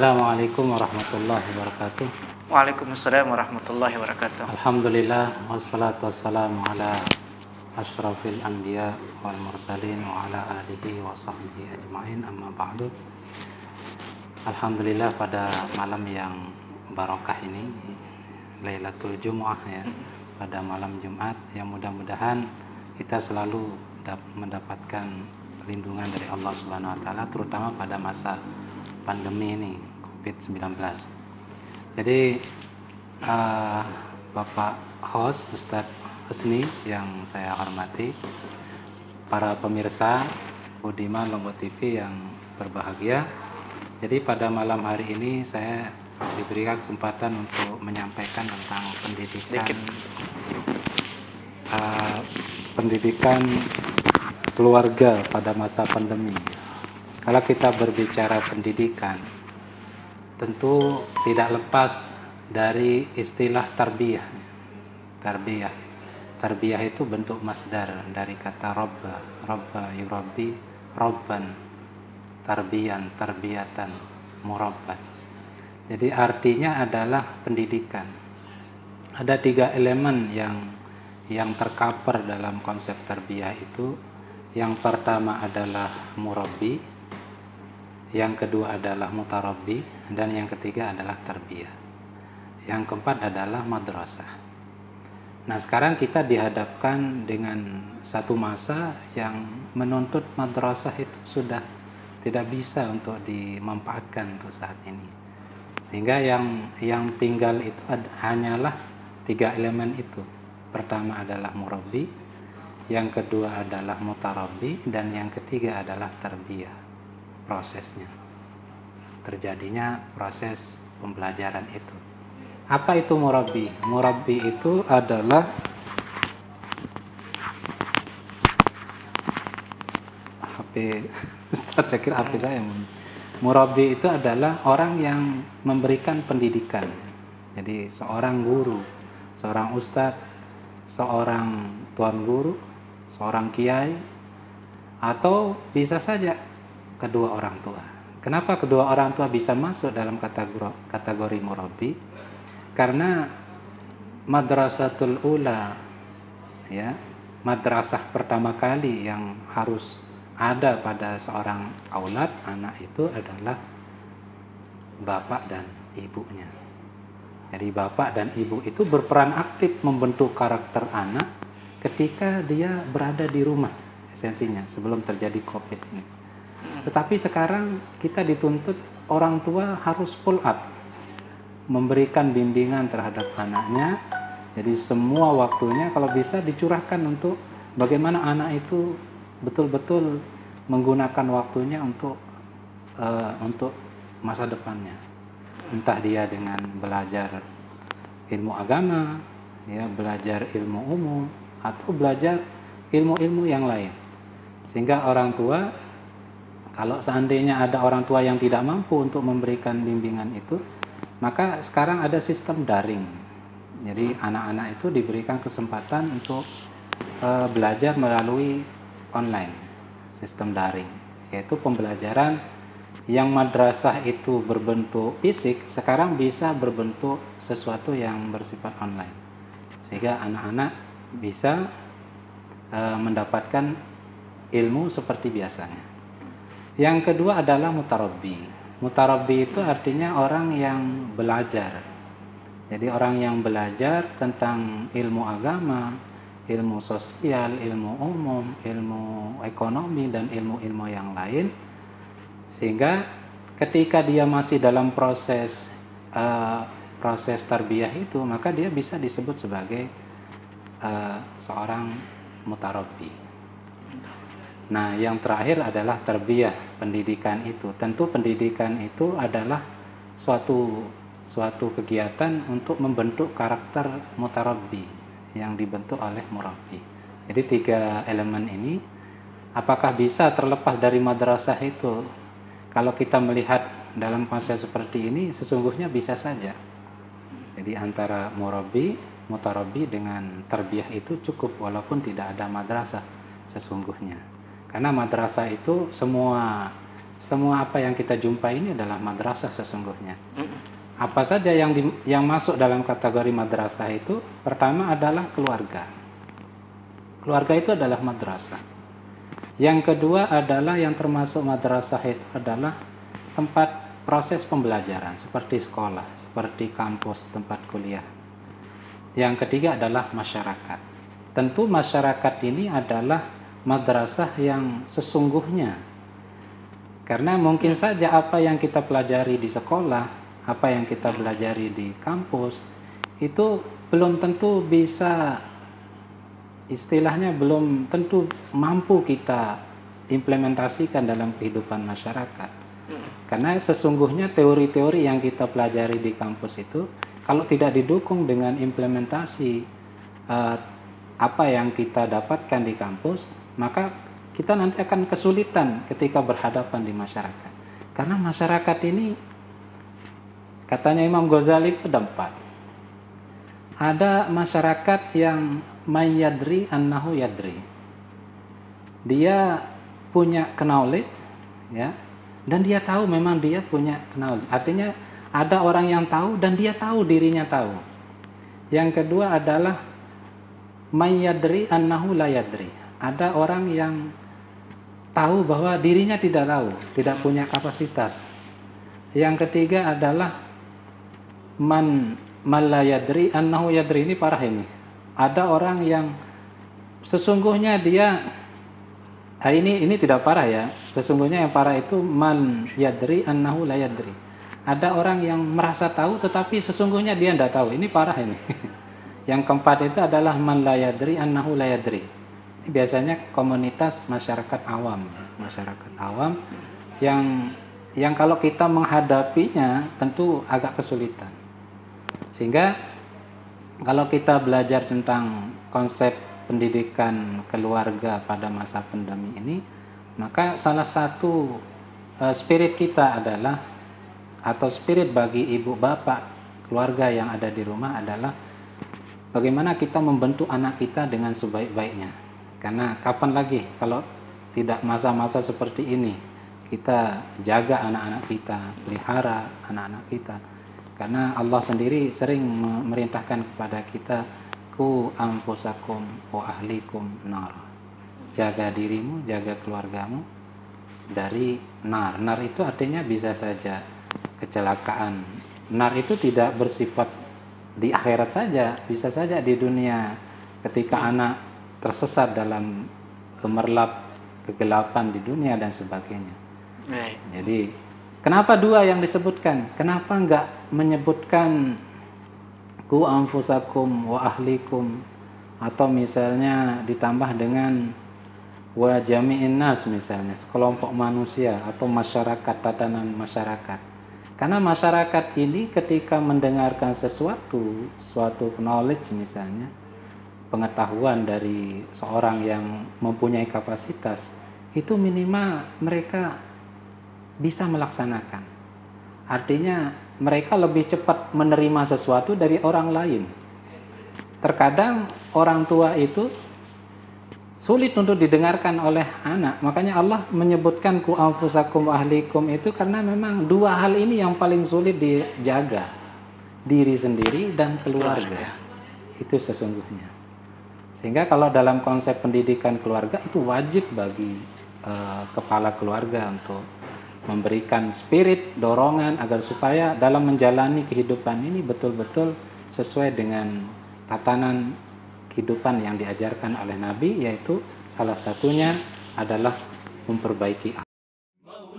Assalamualaikum warahmatullahi wabarakatuh. Waalaikumsalam warahmatullahi wabarakatuh. Alhamdulillah wassalatu wassalamu ala asyrafil anbiya wal mursalin wa ala alihi wa sahbihi ajmain, amma ba'du. Alhamdulillah, pada malam yang barokah ini, Lailatul Jumu'ah ya, pada malam Jumat, yang mudah-mudahan kita selalu mendapatkan perlindungan dari Allah Subhanahu wa taala, terutama pada masa pandemi ini COVID-19. Jadi Bapak host Ustadz Husni yang saya hormati, para pemirsa Budiman Lombok TV yang berbahagia. Jadi pada malam hari ini saya diberikan kesempatan untuk menyampaikan tentang pendidikan keluarga pada masa pandemi. Kalau kita berbicara pendidikan, tentu tidak lepas dari istilah tarbiyah. Tarbiyah itu bentuk masdar dari kata robba yurabbi, robban, tarbiyan, tarbiyatan, murabban. Jadi artinya adalah pendidikan. Ada 3 elemen yang tercover dalam konsep tarbiyah itu. Yang pertama adalah murabbi, yang kedua adalah mutarabbi, dan yang ketiga adalah tarbiyah. Yang keempat adalah madrasah. Nah, sekarang kita dihadapkan dengan satu masa yang menuntut madrasah itu sudah tidak bisa untuk dimanfaatkan untuk saat ini. Sehingga yang tinggal itu hanyalah 3 elemen itu. Pertama adalah murabbi, yang kedua adalah mutarabbi, dan yang ketiga adalah tarbiyah. Prosesnya, terjadinya proses pembelajaran itu. Apa itu murabbi? Murabbi itu adalah HP Ustaz, saya kira HP saya. Murabbi itu adalah orang yang memberikan pendidikan. Jadi seorang guru, seorang ustadz, seorang tuan guru, seorang kiai, atau bisa saja kedua orang tua. Kenapa kedua orang tua bisa masuk dalam kategori murabbi? Karena madrasatul ula, ya, madrasah pertama kali yang harus ada pada seorang aulad, anak itu adalah bapak dan ibunya. Jadi bapak dan ibu itu berperan aktif membentuk karakter anak ketika dia berada di rumah, esensinya sebelum terjadi COVID ini. Tetapi sekarang kita dituntut orang tua harus pull up, memberikan bimbingan terhadap anaknya. Jadi semua waktunya kalau bisa dicurahkan untuk bagaimana anak itu betul-betul menggunakan waktunya untuk masa depannya. Entah dia dengan belajar ilmu agama, ya, belajar ilmu umum, atau belajar ilmu-ilmu yang lain. Sehingga orang tua, kalau seandainya ada orang tua yang tidak mampu untuk memberikan bimbingan itu, maka sekarang ada sistem daring. Jadi anak-anak itu diberikan kesempatan untuk belajar melalui online, sistem daring, yaitu pembelajaran yang madrasah itu berbentuk fisik, sekarang bisa berbentuk sesuatu yang bersifat online. Sehingga anak-anak bisa mendapatkan ilmu seperti biasanya. Yang kedua adalah mutarabbi. Mutarabbi itu artinya orang yang belajar. Jadi orang yang belajar tentang ilmu agama, ilmu sosial, ilmu umum, ilmu ekonomi, dan ilmu-ilmu yang lain. Sehingga ketika dia masih dalam proses tarbiyah itu, maka dia bisa disebut sebagai seorang mutarabbi. Nah, yang terakhir adalah tarbiyah, pendidikan itu. Tentu pendidikan itu adalah suatu kegiatan untuk membentuk karakter mutarabbi yang dibentuk oleh murabbi. Jadi 3 elemen ini apakah bisa terlepas dari madrasah itu? Kalau kita melihat dalam konsep seperti ini, sesungguhnya bisa saja. Jadi antara mutarabbi dengan tarbiyah itu cukup walaupun tidak ada madrasah sesungguhnya. Karena madrasah itu semua semua apa yang kita jumpai ini adalah madrasah sesungguhnya. Apa saja yang masuk dalam kategori madrasah itu, pertama adalah keluarga. Keluarga itu adalah madrasah. Yang kedua adalah yang termasuk madrasah itu adalah tempat proses pembelajaran seperti sekolah, seperti kampus, tempat kuliah. Yang ketiga adalah masyarakat. Tentu masyarakat ini adalah madrasah yang sesungguhnya. Karena mungkin saja apa yang kita pelajari di sekolah, apa yang kita pelajari di kampus, itu belum tentu bisa, istilahnya belum tentu mampu kita implementasikan dalam kehidupan masyarakat. Karena sesungguhnya teori-teori yang kita pelajari di kampus itu, kalau tidak didukung dengan implementasi apa yang kita dapatkan di kampus, maka kita nanti akan kesulitan ketika berhadapan di masyarakat. Karena masyarakat ini, katanya Imam Ghazali itu ada 4. Ada masyarakat yang mayyadri annahu yadri. Dia punya knowledge, ya, dan dia tahu memang dia punya knowledge. Artinya ada orang yang tahu dan dia tahu dirinya tahu. Yang kedua adalah mayyadri annahu la yadri. Ada orang yang tahu bahwa dirinya tidak tahu, tidak punya kapasitas. Yang ketiga adalah man la yadri annahu yadri. Ini parah ini. Ada orang yang sesungguhnya dia, ini tidak parah ya. Sesungguhnya yang parah itu man yadri annahu la yadri. Ada orang yang merasa tahu tetapi sesungguhnya dia tidak tahu. Ini parah ini. Yang keempat itu adalah man la yadri annahu la yadri. Ini biasanya komunitas masyarakat awam, masyarakat awam yang kalau kita menghadapinya tentu agak kesulitan. Sehingga kalau kita belajar tentang konsep pendidikan keluarga pada masa pandemi ini, maka salah satu spirit kita adalah, atau spirit bagi ibu bapak keluarga yang ada di rumah adalah bagaimana kita membentuk anak kita dengan sebaik-baiknya. Karena kapan lagi kalau tidak masa-masa seperti ini kita jaga anak-anak kita, pelihara anak-anak kita. Karena Allah sendiri sering memerintahkan kepada kita, ku anfusakum wa ahlikum nar. Jaga dirimu, jaga keluargamu dari nar. Nar itu artinya bisa saja kecelakaan. Nar itu tidak bersifat di akhirat saja, bisa saja di dunia ketika anak tersesat dalam gemerlap kegelapan di dunia dan sebagainya. Jadi kenapa 2 yang disebutkan? Kenapa enggak menyebutkan ku anfusakum wa ahlikum, atau misalnya ditambah dengan wa jami'in nas, misalnya sekelompok manusia atau masyarakat, tatanan masyarakat. Karena masyarakat ini ketika mendengarkan suatu knowledge, misalnya pengetahuan dari seorang yang mempunyai kapasitas, itu minimal mereka bisa melaksanakan. Artinya mereka lebih cepat menerima sesuatu dari orang lain. Terkadang orang tua itu sulit untuk didengarkan oleh anak. Makanya Allah menyebutkan ku anfusakum ahlikum itu karena memang 2 hal ini yang paling sulit dijaga. Diri sendiri dan keluarga. Itu sesungguhnya. Sehingga kalau dalam konsep pendidikan keluarga itu wajib bagi kepala keluarga untuk memberikan spirit, dorongan agar supaya dalam menjalani kehidupan ini betul-betul sesuai dengan tatanan kehidupan yang diajarkan oleh Nabi, yaitu salah satunya adalah memperbaiki akhlak.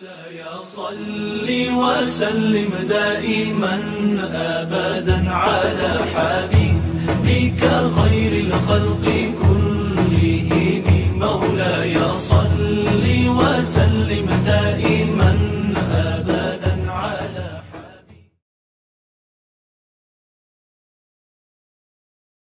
مولاي صل وسلم دائما أبدا على حبيبك خير الخلق